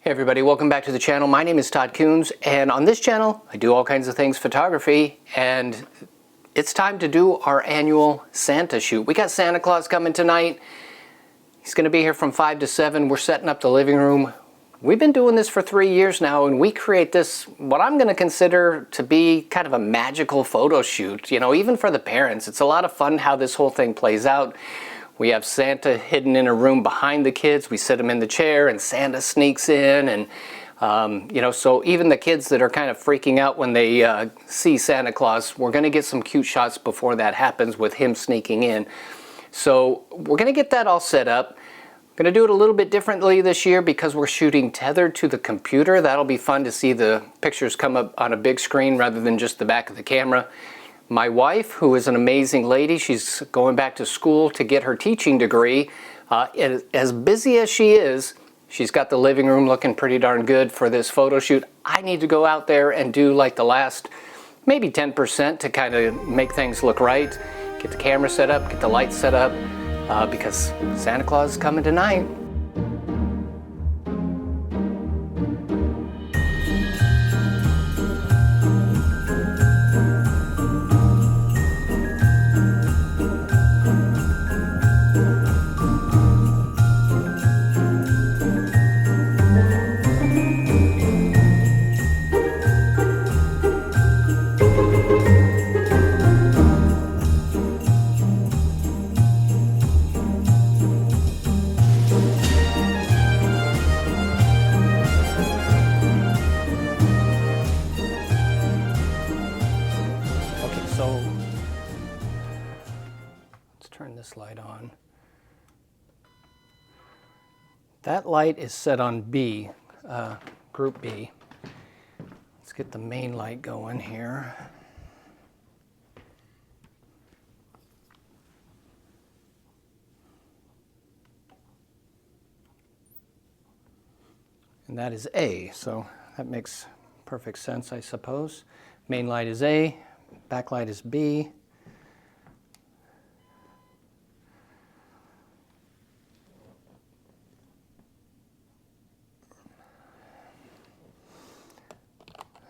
Hey everybody, welcome back to the channel. My name is Todd Coons, and on this channel I do all kinds of things photography, and it's time to do our annual Santa shoot. We got Santa Claus coming tonight. He's going to be here from 5 to 7. We're setting up the living room. We've been doing this for 3 years now, and we create this, what I'm going to consider to be kind of a magical photo shoot. You know, even for the parents, it's a lot of fun how this whole thing plays out. We have Santa hidden in a room behind the kids. We sit him in the chair and Santa sneaks in, and you know, so even the kids that are kind of freaking out when they see Santa Claus, we're going to get some cute shots before that happens with him sneaking in. So we're going to get that all set up. We're going to do it a little bit differently this year because we're shooting tethered to the computer. That'll be fun to see the pictures come up on a big screen rather than just the back of the camera. My wife, who is an amazing lady, she's going back to school to get her teaching degree. As busy as she is, she's got the living room looking pretty darn good for this photo shoot. I need to go out there and do like the last maybe 10% to kind of make things look right. Get the camera set up, get the lights set up, because Santa Claus is coming tonight. So let's turn this light on. That light is set on B, group B. Let's get the main light going here. And that is A, so that makes perfect sense, I suppose. Main light is A. Backlight is B.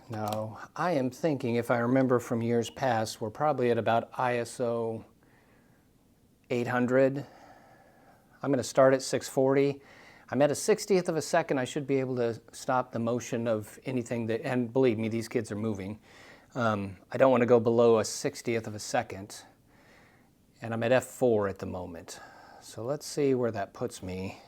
Now, I am thinking, if I remember from years past, we're probably at about ISO 800. I'm going to start at 640. I'm at a 60th of a second. I should be able to stop the motion of anything that, and believe me, these kids are moving. I don't want to go below a 60th of a second, and I'm at f4 at the moment. So let's see where that puts me.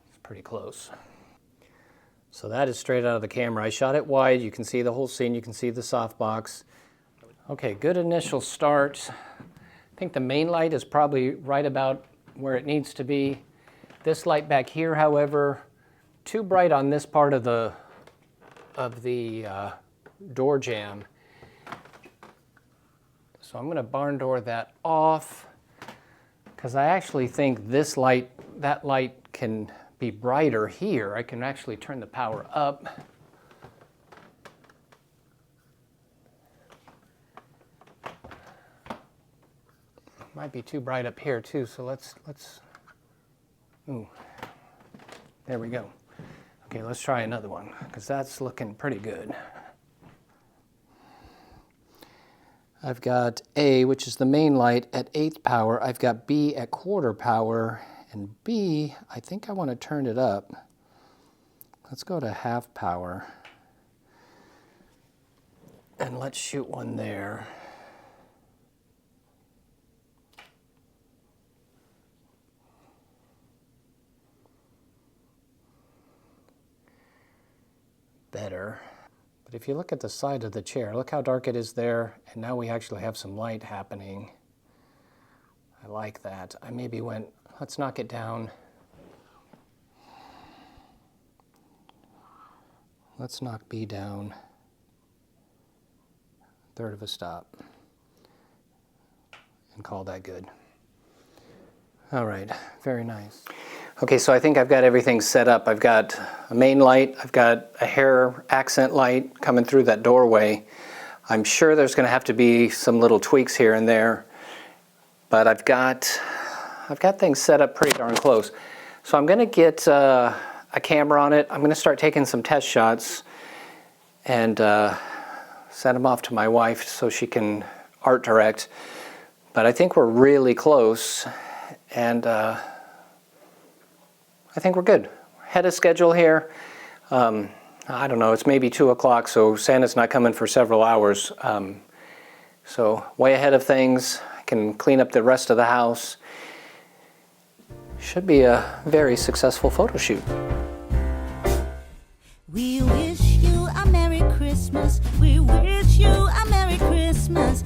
It's pretty close. So that is straight out of the camera. I shot it wide. You can see the whole scene. You can see the softbox. Okay, good initial start. I think the main light is probably right about where it needs to be. This light back here, however, too bright on this part of the door jamb. So I'm going to barn door that off because I actually think this light, that light can be brighter here. I can actually turn the power up. Might be too bright up here too, so let's, ooh, there we go. Okay, let's try another one, because that's looking pretty good. I've got A, which is the main light, at 1/8 power. I've got B at 1/4 power, and B, I think I want to turn it up. Let's go to 1/2 power, and let's shoot one there. Better. But if you look at the side of the chair, look how dark it is there, and now we actually have some light happening. I like that. I maybe went, let's knock it down. Let's knock B down 1/3 of a stop and call that good. All right, very nice. Okay, so I think I've got everything set up. I've got a main light, I've got a hair accent light coming through that doorway. I'm sure there's going to have to be some little tweaks here and there, but I've got things set up pretty darn close. So I'm going to get a camera on it. I'm going to start taking some test shots and send them off to my wife so she can art direct. But I think we're really close, and I think we're good. Ahead of schedule here. I don't know, it's maybe 2 o'clock, so Santa's not coming for several hours. So way ahead of things. I can clean up the rest of the house. Should be a very successful photo shoot. We wish you a Merry Christmas. We wish you a Merry Christmas.